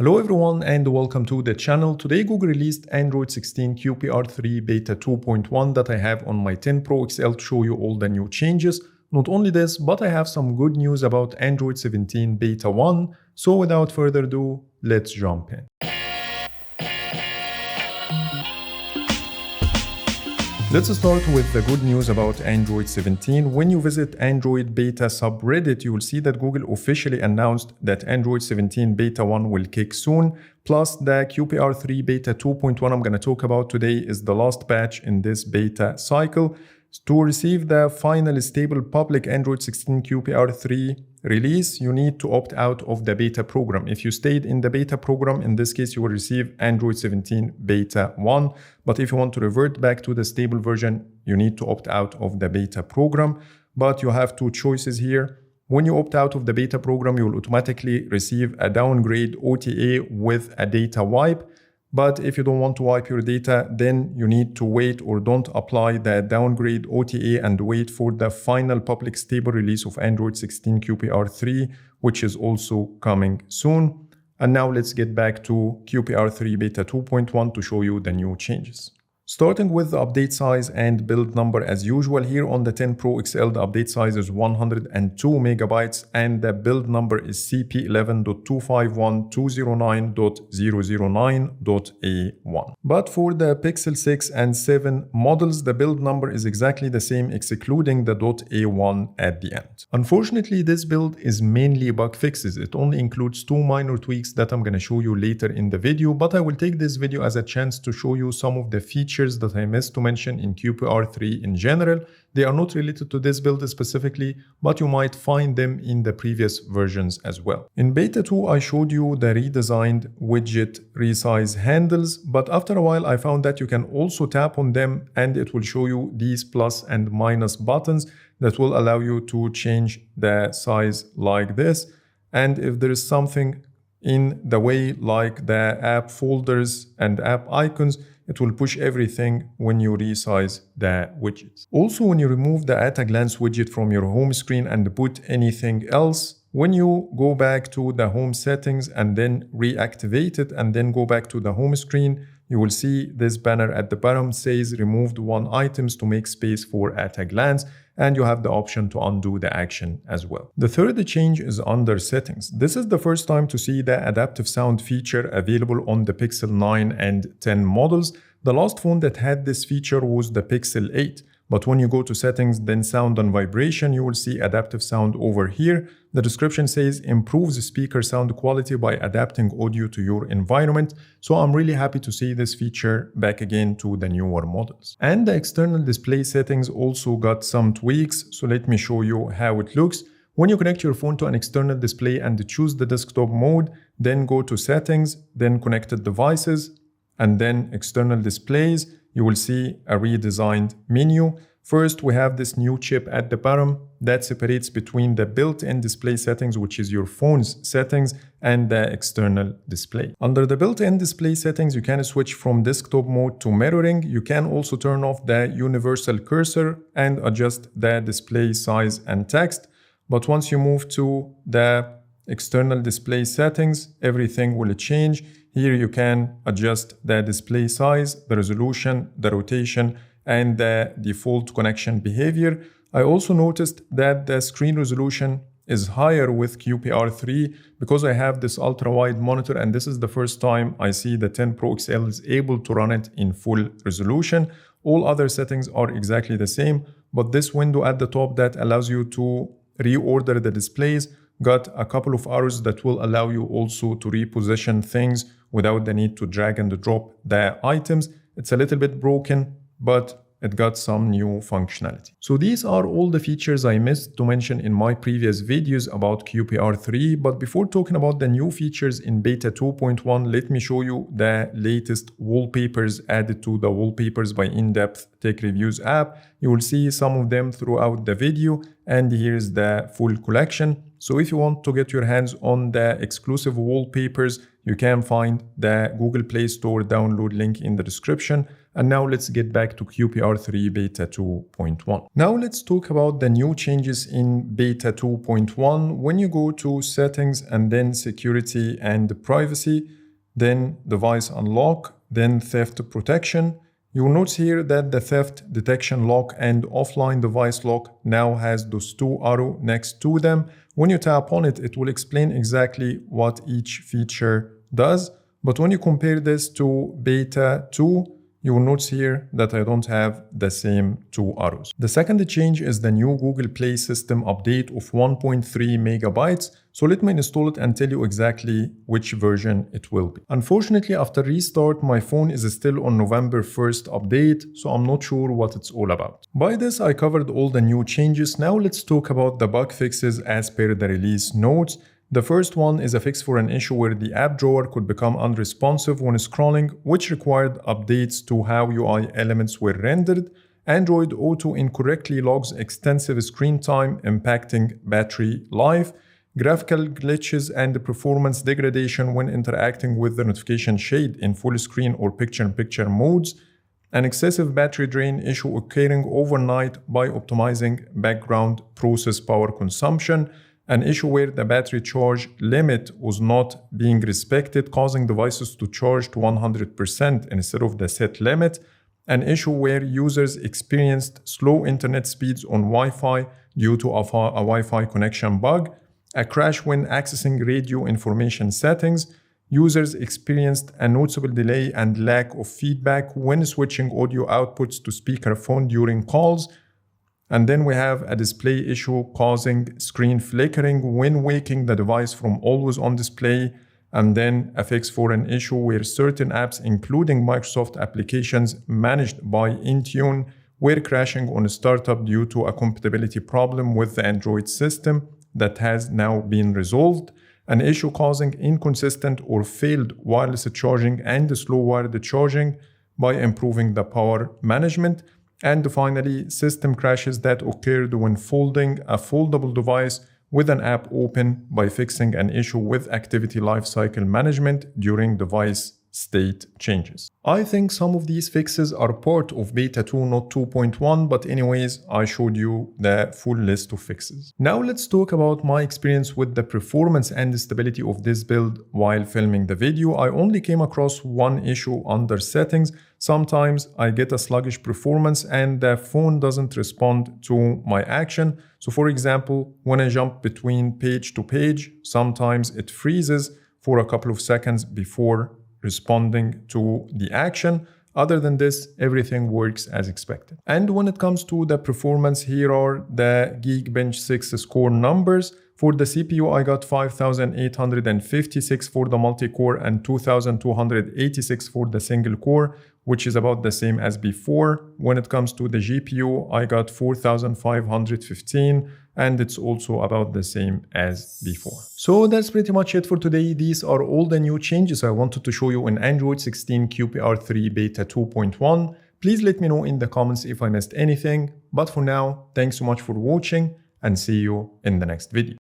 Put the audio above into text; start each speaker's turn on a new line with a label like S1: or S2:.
S1: Hello everyone and welcome to the channel. Today Google released Android 16 QPR3 Beta 2.1 that I have on my 10 Pro XL to show you all the new changes. Not only this, but I have some good news about Android 17 Beta 1. So without further ado, let's jump in. Let's start with the good news about Android 17. When you visit Android Beta subreddit, you will see that Google officially announced that Android 17 Beta 1 will kick soon. Plus, the QPR3 Beta 2.1 I'm going to talk about today is the last patch in this beta cycle. To receive the final stable public Android 16 QPR3 release, you need to opt out of the beta program. If you stayed in the beta program, in this case, you will receive Android 17 Beta 1. But if you want to revert back to the stable version, you need to opt out of the beta program. But you have two choices here. When you opt out of the beta program, you will automatically receive a downgrade OTA with a data wipe. But if you don't want to wipe your data, then you need to wait or don't apply the downgrade OTA and wait for the final public stable release of Android 16 QPR3, which is also coming soon. And now let's get back to QPR3 Beta 2.1 to show you the new changes. Starting with the update size and build number as usual, here on the 10 Pro XL, the update size is 102 megabytes and the build number is CP11.251.209.009.A1. But for the Pixel 6 and 7 models, the build number is exactly the same, excluding the .A1 at the end. Unfortunately, this build is mainly bug fixes. It only includes two minor tweaks that I'm going to show you later in the video, but I will take this video as a chance to show you some of the features that I missed to mention in QPR3 in general. They are not related to this build specifically, but you might find them in the previous versions as well. In Beta 2, I showed you the redesigned widget resize handles, but after a while I found that you can also tap on them and it will show you these plus and minus buttons that will allow you to change the size like this. And if there is something in the way like the app folders and app icons, it will push everything when you resize the widgets. Also, when you remove the at a glance widget from your home screen and put anything else, when you go back to the home settings and then reactivate it and then go back to the home screen, you will see this banner at the bottom says removed one items to make space for at a glance, and you have the option to undo the action as well. The third change is under settings. This is the first time to see the adaptive sound feature available on the Pixel 9 and 10 models. The last phone that had this feature was the Pixel 8. But when you go to settings, then sound and vibration, you will see adaptive sound over here. The description says improves speaker sound quality by adapting audio to your environment. So I'm really happy to see this feature back again to the newer models. And the external display settings also got some tweaks. So let me show you how it looks. When you connect your phone to an external display and choose the desktop mode, then go to settings, then connected devices, and then external displays, you will see a redesigned menu. First, we have this new chip at the bottom that separates between the built-in display settings, which is your phone's settings, and the external display. Under the built-in display settings, you can switch from desktop mode to mirroring. You can also turn off the universal cursor and adjust the display size and text. But once you move to the external display settings, everything will change. Here you can adjust the display size, the resolution, the rotation, and the default connection behavior. I also noticed that the screen resolution is higher with QPR3 because I have this ultra-wide monitor, and this is the first time I see the 10 Pro XL is able to run it in full resolution. All other settings are exactly the same, but this window at the top that allows you to reorder the displays got a couple of arrows that will allow you also to reposition things without the need to drag and drop the items. It's a little bit broken, but it got some new functionality. So these are all the features I missed to mention in my previous videos about QPR3. But before talking about the new features in Beta 2.1, let me show you the latest wallpapers added to the Wallpapers by In-Depth Tech Reviews app. You will see some of them throughout the video, and here's the full collection. So if you want to get your hands on the exclusive wallpapers, you can find the Google Play Store download link in the description. And now let's get back to QPR3 Beta 2.1. Now let's talk about the new changes in Beta 2.1. When you go to Settings and then Security and Privacy, then Device Unlock, then Theft Protection, you'll notice here that the Theft Detection Lock and Offline Device Lock now has those two arrows next to them. When you tap on it, it will explain exactly what each feature does. But when you compare this to Beta 2, you will notice here that I don't have the same two arrows. The second change is the new Google Play System update of 1.3 megabytes. So let me install it and tell you exactly which version it will be. Unfortunately, after restart, my phone is still on November 1st update, so I'm not sure what it's all about. By this, I covered all the new changes. Now let's talk about the bug fixes as per the release notes. The first one is a fix for an issue where the app drawer could become unresponsive when scrolling, which required updates to how UI elements were rendered. Android Auto incorrectly logs extensive screen time, impacting battery life. Graphical glitches and performance degradation when interacting with the notification shade in full screen or picture-in-picture modes. An excessive battery drain issue occurring overnight by optimizing background process power consumption. An issue where the battery charge limit was not being respected, causing devices to charge to 100% instead of the set limit. An issue where users experienced slow internet speeds on Wi-Fi due to a Wi-Fi connection bug. A crash when accessing radio information settings. Users experienced a noticeable delay and lack of feedback when switching audio outputs to speakerphone during calls. And then we have a display issue causing screen flickering when waking the device from always on display. And then a fix for an issue where certain apps, including Microsoft applications managed by Intune, were crashing on startup due to a compatibility problem with the Android system that has now been resolved. An issue causing inconsistent or failed wireless charging and slow wired charging by improving the power management. And finally, system crashes that occurred when folding a foldable device with an app open by fixing an issue with activity lifecycle management during device state changes. I think some of these fixes are part of Beta 2, not 2.1, but anyways, I showed you the full list of fixes. Now let's talk about my experience with the performance and stability of this build while filming the video. I only came across one issue under settings. Sometimes I get a sluggish performance and the phone doesn't respond to my action. So for example, when I jump between page to page, sometimes it freezes for a couple of seconds before responding to the action. Other than this, everything works as expected. And when it comes to the performance, here are the Geekbench 6 score numbers. For the CPU, I got 5,856 for the multi-core and 2,286 for the single core, which is about the same as before. When it comes to the GPU, I got 4,515 and it's also about the same as before. So that's pretty much it for today. These are all the new changes I wanted to show you in Android 16 QPR3 Beta 2.1. Please let me know in the comments if I missed anything. But for now, thanks so much for watching and see you in the next video.